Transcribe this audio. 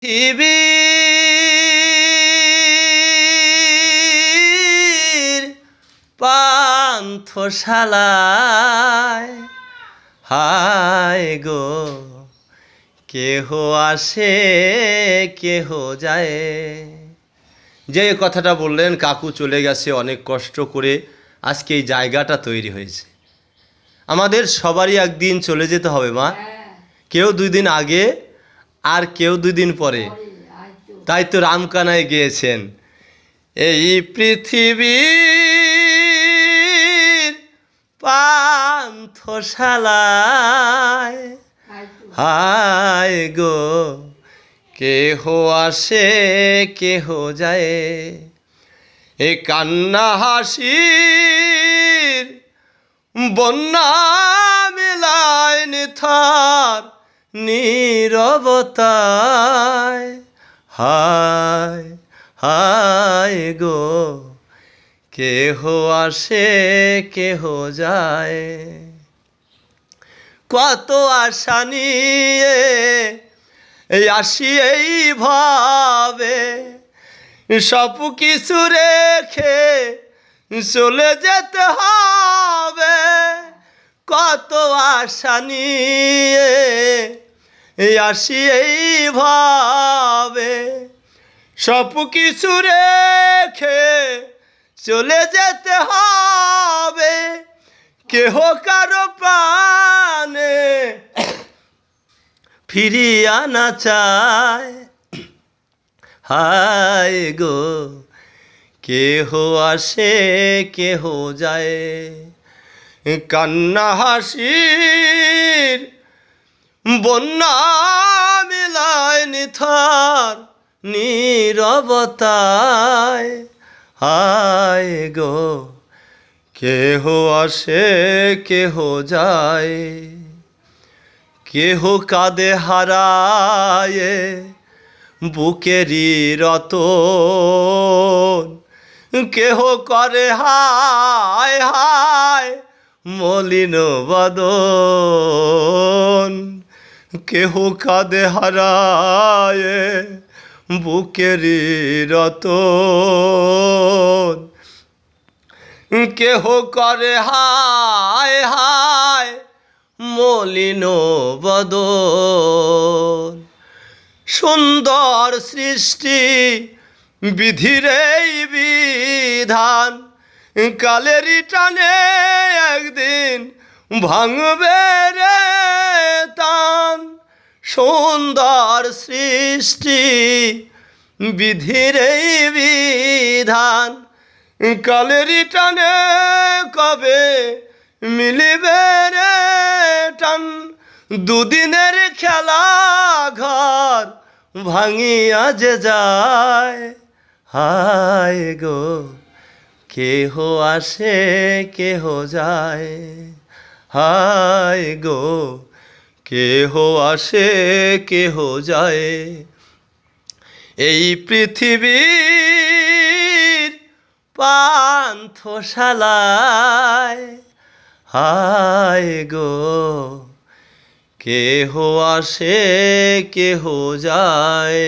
পৃথিবীর পান্থশালায় হায় গো, কেহ আসে কেহ যায়। যে কথাটা বললেন, কাকু চলে গেছে অনেক কষ্ট করে, আজকে এই জায়গাটা তৈরি হয়েছে। আমাদের সবারই একদিন চলে যেতে হবে মা, কেউ 2 দিন আগে আর কেউ 2 দিন পরে। তাই তো রামকানাই গিয়েছেন, এই পৃথিবীর পান্থশালায় হায় গো, কেহ আসে কেহ যায়। এ কান্না হাসির বন্যা মিলায় নিথর নীরবতায় হায় হায় গো, কেহ আসে কেহ যায়। কত আশা নিয়ে আসি এই ভাবে, সব কিছু রেখে চলে যেতে হবে। কত আশা নিয়ে আসি এই ভাবে, সব কিছু রেখে চলে যেতে হবে। কেহ কারো প্রাণে ফিরিয়া না চায় হায় গো, কেহ আসে কেহ যায়। কান্না হাসির বন্যা মিলায় নিথর নীরবতায় হায় গো, কেহ আসে কেহ যায়। কেহ কাঁদে হারায়ে বুকেরই রতন, কেহ করে হায় হায় মলিন বদন। কেহ কাঁদে হারায়ে বুকেরই রতন, কেহ করে হায় হায় মলিন বদন। সুন্দর সৃষ্টি বিধির এই বিধান, কালেরই টানে একদিন ভাঙবে রে তান। সুন্দর সৃষ্টি বিধির এই বিধান, কালেরই টানে কবে মিলিবে রে টান। 2 দিনের খেলা ঘর ভাঙিয়া যে যায় হায় গো, কেহ আসে কেহ যায় হায় গো, কেহ আসে কেহ যায়। এই পৃথিবীর পান্থশালায় হায় গো, কেহ আসে কেহ যায়।